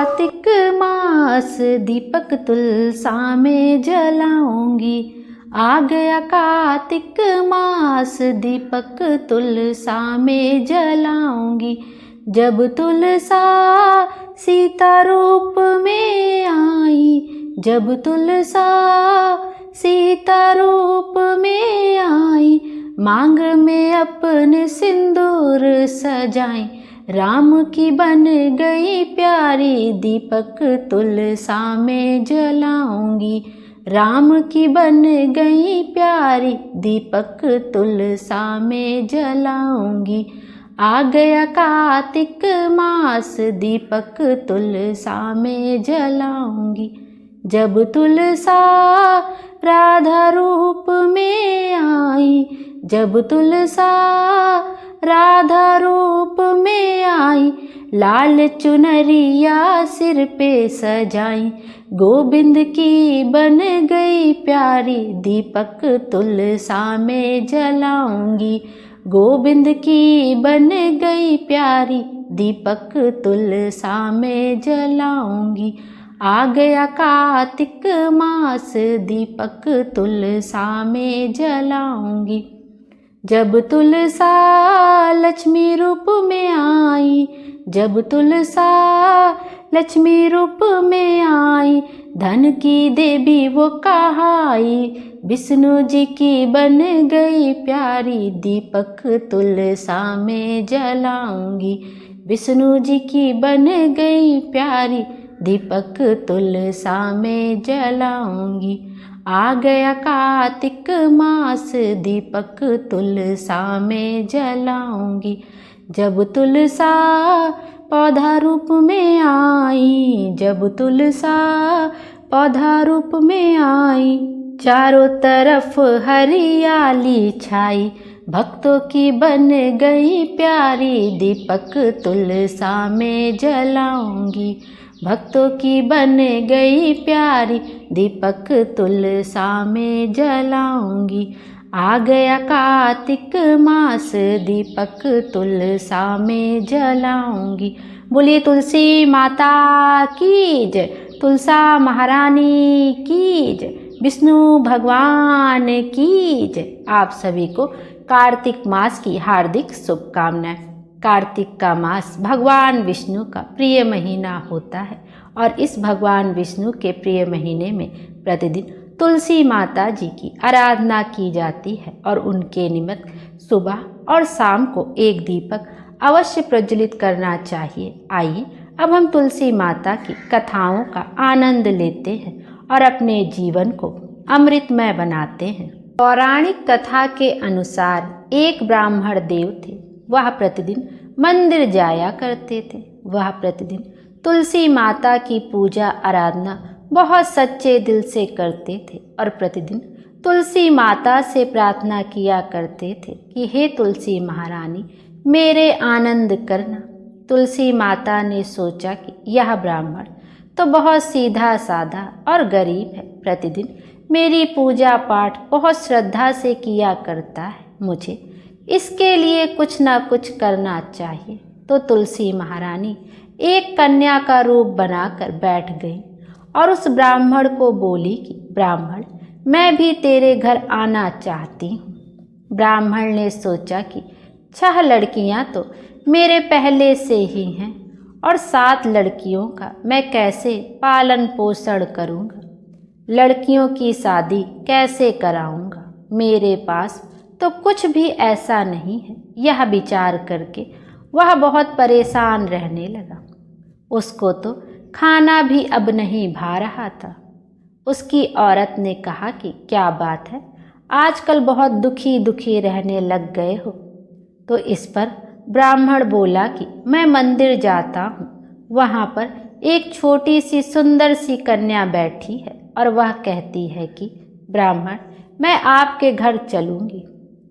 कार्तिक मास दीपक तुलसा में जलाऊंगी। आ गया कार्तिक मास दीपक तुलसा में जलाऊंगी। जब तुलसा सीता रूप में आई, जब तुलसा सीता रूप में आई, मांग में अपने सिंदूर सजाई। राम की बन गई प्यारी दीपक तुलसा में जलाऊंगी। राम की बन गई प्यारी दीपक तुलसा में जलाऊंगी। आ गया कार्तिक मास दीपक तुलसा में जलाऊंगी। जब तुलसा राधा रूप में आई, जब तुलसा राधा रूप में आई, लाल चुनरिया सिर पे सजाई। गोविंद की बन गई प्यारी दीपक तुलसा में जलाऊंगी। गोविंद की बन गई प्यारी दीपक तुलसा में जलाऊंगी। आ गया कार्तिक मास दीपक तुलसा में जलाऊंगी। जब तुलसा लक्ष्मी रूप में आई, जब तुलसा लक्ष्मी रूप में आई, धन की देवी वो कहाई। विष्णु जी की बन गई प्यारी दीपक तुलसा में जलाऊंगी। विष्णु जी की बन गई प्यारी दीपक तुलसा में जलाऊंगी। आ गया कार्तिक मास दीपक तुलसा में जलाऊंगी। जब तुलसा पौधा रूप में आई, जब तुलसा पौधा रूप में आई, चारों तरफ हरियाली छाई। भक्तों की बन गई प्यारी दीपक तुलसा में जलाऊंगी। भक्तों की बन गई प्यारी दीपक तुलसा में जलाऊंगी। आ गया कार्तिक मास दीपक तुलसा में जलाऊंगी। बोलिए तुलसी माता की जय, तुलसा महारानी की जय, विष्णु भगवान की जय। आप सभी को कार्तिक मास की हार्दिक शुभकामनाएं। कार्तिक का मास भगवान विष्णु का प्रिय महीना होता है और इस भगवान विष्णु के प्रिय महीने में प्रतिदिन तुलसी माता जी की आराधना की जाती है और उनके निमित्त सुबह और शाम को एक दीपक अवश्य प्रज्वलित करना चाहिए। आइए अब हम तुलसी माता की कथाओं का आनंद लेते हैं और अपने जीवन को अमृतमय बनाते हैं। पौराणिक कथा के अनुसार एक ब्राह्मण देव थे। वह प्रतिदिन मंदिर जाया करते थे। वह प्रतिदिन तुलसी माता की पूजा आराधना बहुत सच्चे दिल से करते थे और प्रतिदिन तुलसी माता से प्रार्थना किया करते थे कि हे तुलसी महारानी मेरे आनंद करना। तुलसी माता ने सोचा कि यह ब्राह्मण तो बहुत सीधा साधा और गरीब है, प्रतिदिन मेरी पूजा पाठ बहुत श्रद्धा से किया करता है, मुझे इसके लिए कुछ ना कुछ करना चाहिए। तो तुलसी महारानी एक कन्या का रूप बनाकर बैठ गई और उस ब्राह्मण को बोली कि ब्राह्मण मैं भी तेरे घर आना चाहती हूँ। ब्राह्मण ने सोचा कि 6 लड़कियाँ तो मेरे पहले से ही हैं और 7 लड़कियों का मैं कैसे पालन पोषण करूँगा, लड़कियों की शादी कैसे कराऊँगा, मेरे पास तो कुछ भी ऐसा नहीं है। यह विचार करके वह बहुत परेशान रहने लगा। उसको तो खाना भी अब नहीं भा रहा था। उसकी औरत ने कहा कि क्या बात है, आजकल बहुत दुखी दुखी रहने लग गए हो। तो इस पर ब्राह्मण बोला कि मैं मंदिर जाता हूँ, वहाँ पर एक छोटी सी सुंदर सी कन्या बैठी है और वह कहती है कि ब्राह्मण मैं आपके घर चलूँगी।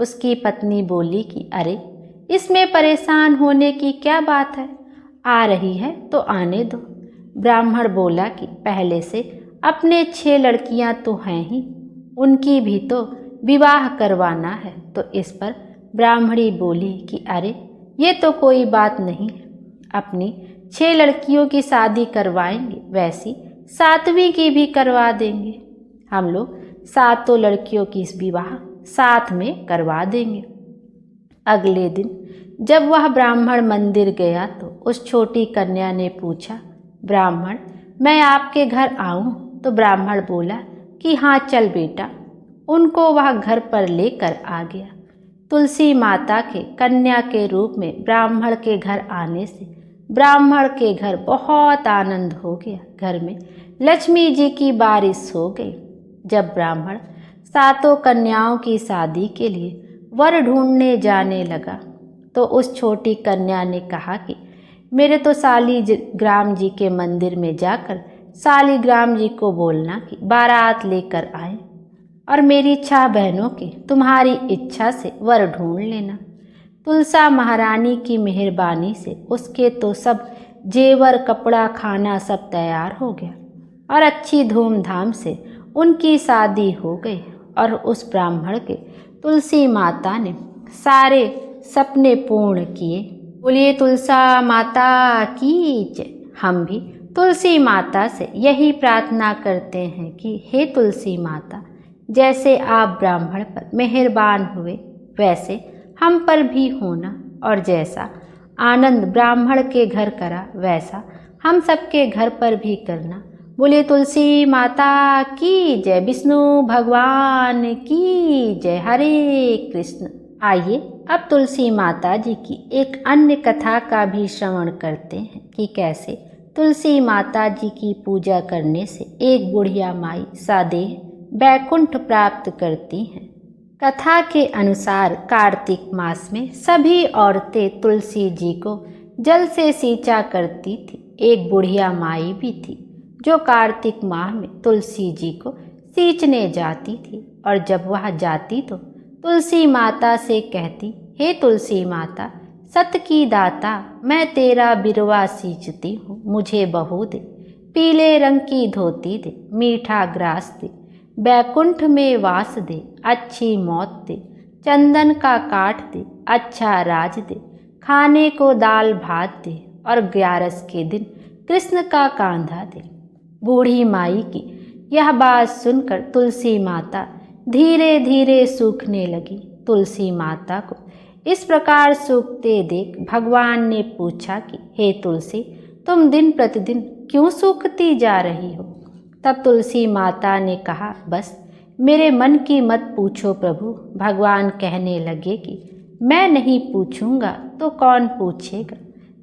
उसकी पत्नी बोली कि अरे इसमें परेशान होने की क्या बात है, आ रही है तो आने दो। ब्राह्मण बोला कि पहले से अपने 6 लड़कियां तो हैं ही, उनकी भी तो विवाह करवाना है। तो इस पर ब्राह्मणी बोली कि अरे ये तो कोई बात नहीं है, अपनी 6 लड़कियों की शादी करवाएंगे, वैसी 7वीं की भी करवा देंगे। हम लोग 7 लड़कियों की विवाह साथ में करवा देंगे। अगले दिन जब वह ब्राह्मण मंदिर गया तो उस छोटी कन्या ने पूछा, ब्राह्मण, मैं आपके घर आऊं? तो ब्राह्मण बोला कि हाँ चल बेटा। उनको वह घर पर लेकर आ गया। तुलसी माता के कन्या के रूप में ब्राह्मण के घर आने से ब्राह्मण के घर बहुत आनंद हो गया। घर में लक्ष्मी जी की बारिश हो गई। जब ब्राह्मण 7 कन्याओं की शादी के लिए वर ढूंढने जाने लगा तो उस छोटी कन्या ने कहा कि मेरे तो शालिग्राम जी के मंदिर में जाकर शालिग्राम जी को बोलना कि बारात लेकर आए और मेरी 6 बहनों के तुम्हारी इच्छा से वर ढूंढ लेना। तुलसा महारानी की मेहरबानी से उसके तो सब जेवर कपड़ा खाना सब तैयार हो गया और अच्छी धूमधाम से उनकी शादी हो गई। और उस ब्राह्मण के तुलसी माता ने सारे सपने पूर्ण किए। बोलिए तुलसा माता की जय। हम भी तुलसी माता से यही प्रार्थना करते हैं कि हे तुलसी माता, जैसे आप ब्राह्मण पर मेहरबान हुए वैसे हम पर भी होना, और जैसा आनंद ब्राह्मण के घर करा वैसा हम सबके घर पर भी करना। बोलिए तुलसी माता की जय। विष्णु भगवान की जय। हरे कृष्ण। आइए अब तुलसी माता जी की एक अन्य कथा का भी श्रवण करते हैं कि कैसे तुलसी माता जी की पूजा करने से एक बुढ़िया माई सादेह बैकुंठ प्राप्त करती हैं। कथा के अनुसार कार्तिक मास में सभी औरतें तुलसी जी को जल से सींचा करती थी। एक बुढ़िया माई भी थी जो कार्तिक माह में तुलसी जी को सींचने जाती थी, और जब वह जाती तो तुलसी माता से कहती, हे तुलसी माता, सत की दाता, मैं तेरा बिरवा सींचती हूँ, मुझे बहू दे, पीले रंग की धोती दे, मीठा ग्रास दे, बैकुंठ में वास दे, अच्छी मौत दे, चंदन का काठ दे, अच्छा राज दे, खाने को दाल भात दे, और 11 के दिन कृष्ण का कांधा दे। बूढ़ी माई की यह बात सुनकर तुलसी माता धीरे धीरे सूखने लगी। तुलसी माता को इस प्रकार सूखते देख भगवान ने पूछा कि हे तुलसी, तुम दिन प्रतिदिन क्यों सूखती जा रही हो? तब तुलसी माता ने कहा, बस मेरे मन की मत पूछो प्रभु। भगवान कहने लगे कि मैं नहीं पूछूंगा तो कौन पूछेगा?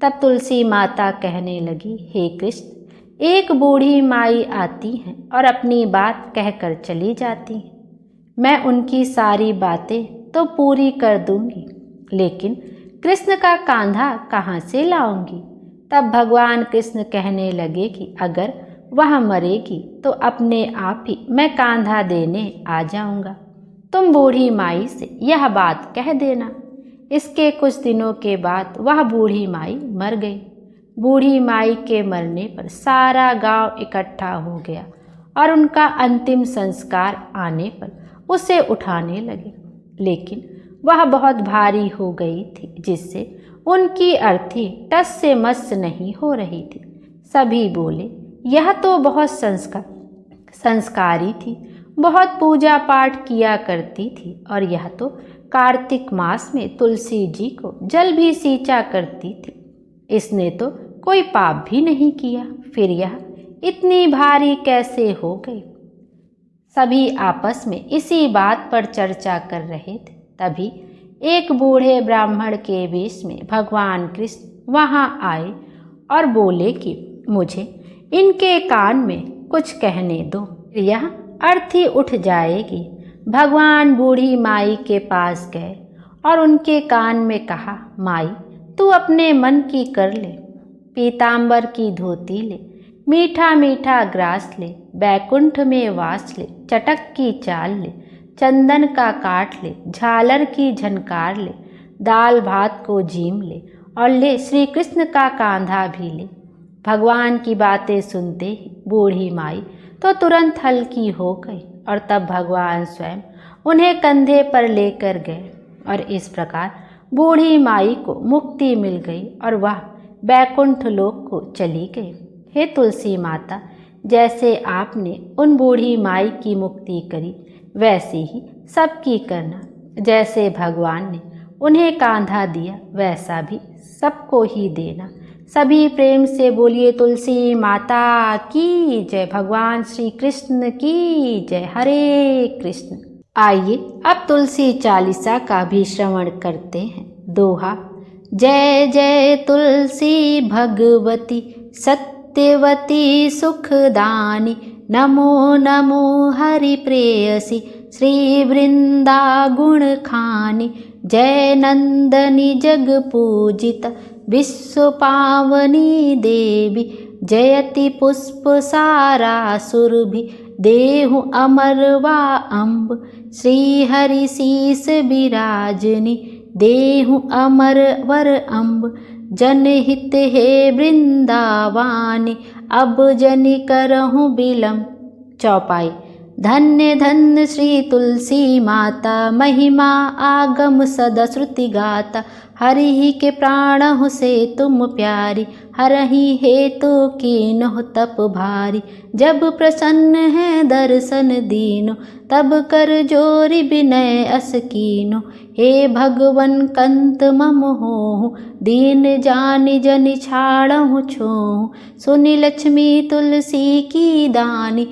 तब तुलसी माता कहने लगी, हे कृष्ण, एक बूढ़ी माई आती हैं और अपनी बात कहकर चली जाती हैं। मैं उनकी सारी बातें तो पूरी कर दूंगी, लेकिन कृष्ण का कांधा कहाँ से लाऊंगी? तब भगवान कृष्ण कहने लगे कि अगर वह मरेगी तो अपने आप ही मैं कांधा देने आ जाऊंगा। तुम बूढ़ी माई से यह बात कह देना। इसके कुछ दिनों के बाद वह बूढ़ी माई मर गई। बूढ़ी माई के मरने पर सारा गांव इकट्ठा हो गया और उनका अंतिम संस्कार आने पर उसे उठाने लगे, लेकिन वह बहुत भारी हो गई थी, जिससे उनकी अर्थी टस से मस नहीं हो रही थी। सभी बोले, यह तो बहुत संस्कारी थी, बहुत पूजा पाठ किया करती थी, और यह तो कार्तिक मास में तुलसी जी को जल भी सींचा करती थी। इसने तो कोई पाप भी नहीं किया, फिर यह इतनी भारी कैसे हो गई? सभी आपस में इसी बात पर चर्चा कर रहे थे। तभी एक बूढ़े ब्राह्मण के वेश में भगवान कृष्ण वहां आए और बोले कि मुझे इनके कान में कुछ कहने दो, यह अर्थी उठ जाएगी। भगवान बूढ़ी माई के पास गए और उनके कान में कहा, माई, तू अपने मन की कर ले, पीतांबर की धोती ले, मीठा मीठा ग्रास ले, बैकुंठ में वास ले, चटक की चाल ले, चंदन का काठ ले, झालर की झनकार ले, दाल भात को जीम ले, और ले श्री कृष्ण का कांधा भी ले। भगवान की बातें सुनते ही बूढ़ी माई तो तुरंत हल्की हो गई, और तब भगवान स्वयं उन्हें कंधे पर लेकर गए, और इस प्रकार बूढ़ी माई को मुक्ति मिल गई और वह बैकुंठ लोक को चली गई। हे तुलसी माता, जैसे आपने उन बूढ़ी माई की मुक्ति करी वैसे ही सबकी करना। जैसे भगवान ने उन्हें कांधा दिया वैसा भी सबको ही देना। सभी प्रेम से बोलिए तुलसी माता की जय। भगवान श्री कृष्ण की जय। हरे कृष्ण। आइए अब तुलसी चालीसा का भी श्रवण करते हैं। दोहा। जय जय तुलसी भगवती सत्यवती सुखदानी, नमो नमो हरि प्रेयसी श्री वृंदा गुण खानी। जय नंदनी जग पूजिता विश्व पावनी देवी, जयति पुष्प सारा सुरभि देहु अमर वा अम्ब। श्री हरि शीस विराजनी देहु अमर वर अम्ब। जनहित हे वृंदावानी अब जनि करहु बिलम। चौपाई। धन्य धन्य श्री तुलसी माता, महिमा आगम सदा श्रुति गाता। हरि के प्राणहु से तुम प्यारी, हरहि हेतु कीन्हु तप भारी। जब प्रसन्न है दर्शन दीनो, तब कर जोरी विनय अस कीनो। हे भगवन कंत मम होहु, दीन जानि जनि छाड़हु छोहु। सुनि लक्ष्मी तुलसी की दानी,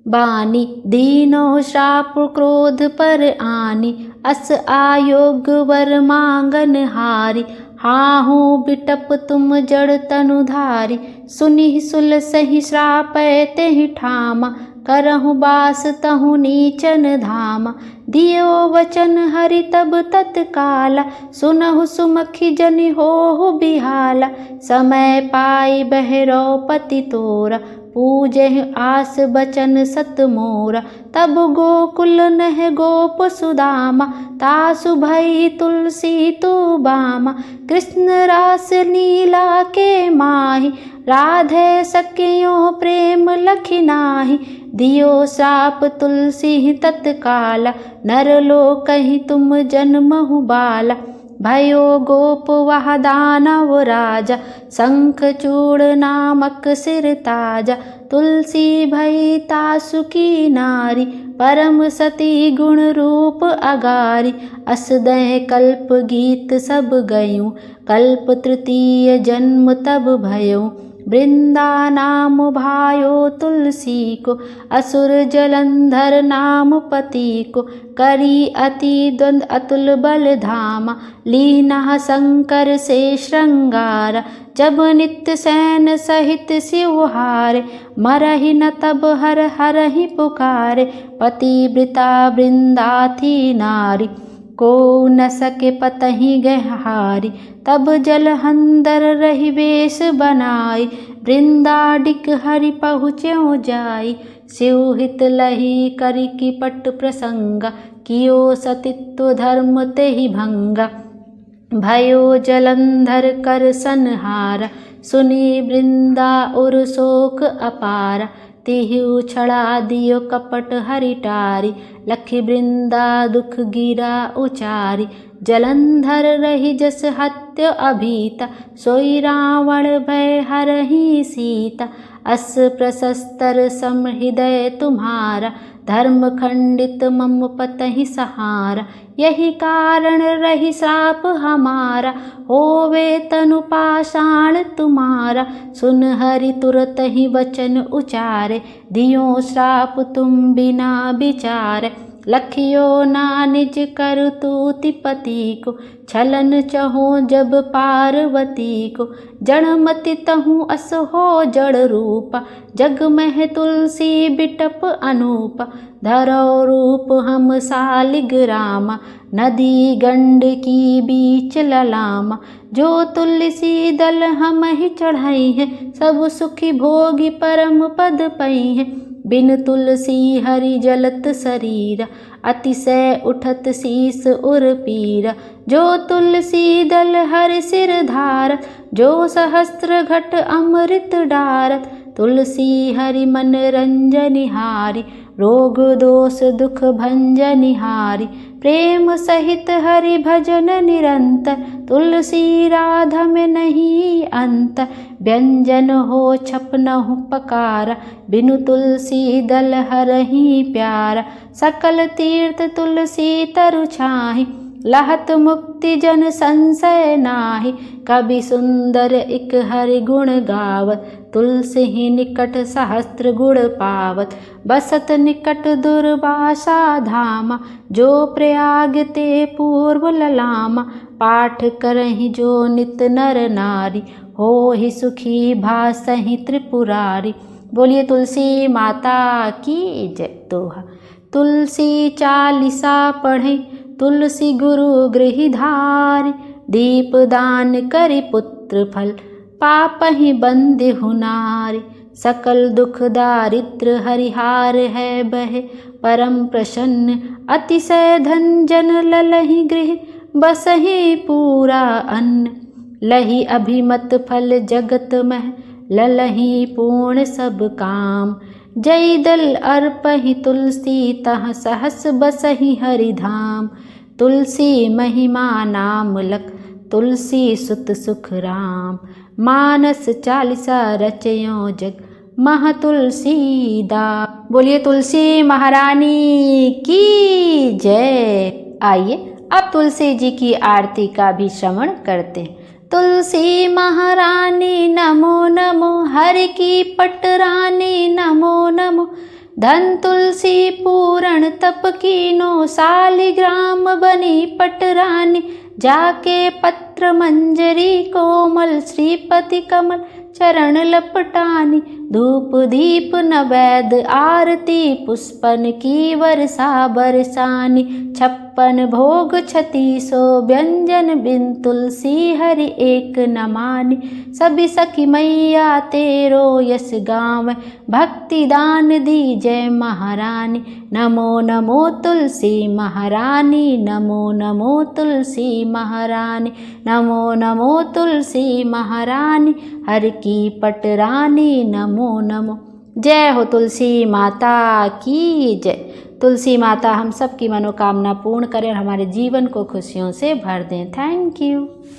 बानी दीनो श्राप क्रोध पर आनी। अस आयोग वर मांगन हारी, हाहू बिटप तुम जड़ तनुधारी। सुनि सुलसहि श्राप तेहि ठामा, करहु बास तहु नीचन धामा। दियो वचन हरि तब तत्काला, सुनहु सुमखि जनि होहु बिहाला। समय पाई बहरौ पति तोरा, पूजहि आस बचन सत मोरा। तब गोकुल नह गोप सुदामा, तासु भई तुलसी तू बामा। कृष्ण रास लीला के माहि, राधे सखियों प्रेम लखि नाही। दियो श्राप तुलसी तत्काला, नर लोकहि तुम जन्महु बाला। भयो गोप वह दानव राजा, शंख चूड़ नामक सिर ताजा। तुलसी भई तासु की नारी, परम सती गुण रूप अगारी। अस दह कल्प गीत सब गयूं, कल्प तृतीय जन्म तब भयऊं। वृंदा नाम भायो तुलसी को, असुर जलंधर नाम पति को। करी अति द्वंद अतुल बल धामा, लीना शंकर से श्रृंगारा। जब नित्य सैन सहित शिवहारे, मरहि न तब हर हरहि पुकारे। पतिव्रता वृंदा थी नारी, को न सके पतहि गहारी। तब जलहंदर रही वेश बनाई, वृंदाडिक हरि पहुँच्यो जाई। शिवहित लही करि की पट प्रसंगा, कियो सतित्व धर्म तेहि भंगा। भयो जलंधर कर संहारा, सुनी वृंदा उर शोक अपारा। तिहु छड़ा दियो कपट हरि टारी, लखि वृंदा दुख गिरा उचारी। जलंधर रही जस हत्य अभीता, सोई रावण भय हरहि सीता। अस प्रशस्तर सम हृदय तुम्हारा, धर्म खंडित मम पतहि सहारा। यही कारण रही श्राप हमारा, होवे तनु पाषाण तुम्हारा। सुन हरि तुरत ही वचन उचारे, दियो श्राप तुम बिना विचारे। लखियो ना निज कर तूति पति को, छलन चहो जब पार्वती को। जड़मति तहु अस हो जड़ रूपा, जग मह तुलसी बिटप अनूपा। धरो रूप हम सालिग्रामा, नदी गंड की बीच ललामा। जो तुलसी दल हम ही चढ़ाई है, सब सुखी भोगी परम पद पई है। बिन तुलसी हरि जलत शरीरा, अतिशय उठत शीस उर पीरा। जो तुलसी दल हर सिर धारत, जो सहस्त्र घट अमृत डारत। तुलसी हरि मन रंजनिहारी, रोग दोष दुख भंजनिहारी। प्रेम सहित हरि भजन निरंतर, तुलसी राधा में नहीं अंतर। व्यंजन हो छपनहु पकारा, बिनु तुलसी दल हरहि प्यारा। सकल तीर्थ तुलसी तरु छाहि, लहत मुक्ति जन संशय नाही। कवि सुंदर इक हरि गुण गावत, तुलसी ही निकट सहस्त्र गुण पावत। बसत निकट दुर्वासा धामा, जो प्रयाग ते पूर्व ललामा। पाठ करहि जो नित नर नारी, होहि सुखी भासहि त्रिपुरारी। बोलिए तुलसी माता की जय। दोहा। तुलसी चालीसा पढ़े, तुलसी गुरु गृहधारी। दीप दान करि पुत्र फल, पापहि बंदिहु नारी। सकल दुख दारिद्र हरिहार है बहे, परम प्रसन्न अतिशय धन जन ललहि गृह। बसहि पूरा अन्न, लहि अभिमत फल जगत मह। ललहि पूर्ण सब काम, जय दल अर्पहि तुलसी तह सहस बसहि हरिधाम। तुलसी महिमा नाम लख, तुलसी सुत सुख राम। मानस चालीसा रचयों जग, मह तुलसी दास। बोलिए तुलसी महारानी की जय। आइए अब तुलसी जी की आरती का भी श्रवण करते हैं। तुलसी महारानी नमो नमो, हरि की पटरानी नमो नमो। धन तुलसी पूरण तप कीनो, सालिग्राम बनी पटरानी। जाके पत्र मंजरी कोमल, श्रीपति कमल चरण लपटानी। धूप दीप नैवेद्य आरती, पुष्पन की वर्षा बरसानी। 56 भोग 3600 व्यंजन, बिन तुलसी हरि एक न मानी। सभी सखी मैया तेरो यश गावै, भक्ति दान दी जय महारानी। नमो नमो तुलसी महारानी, नमो नमो तुलसी महारानी। नमो नमो तुलसी महारानी, हर की पटरानी नमो नमो। जय हो तुलसी माता की जय। तुलसी माता हम सब की मनोकामना पूर्ण करें और हमारे जीवन को खुशियों से भर दें। Thank you.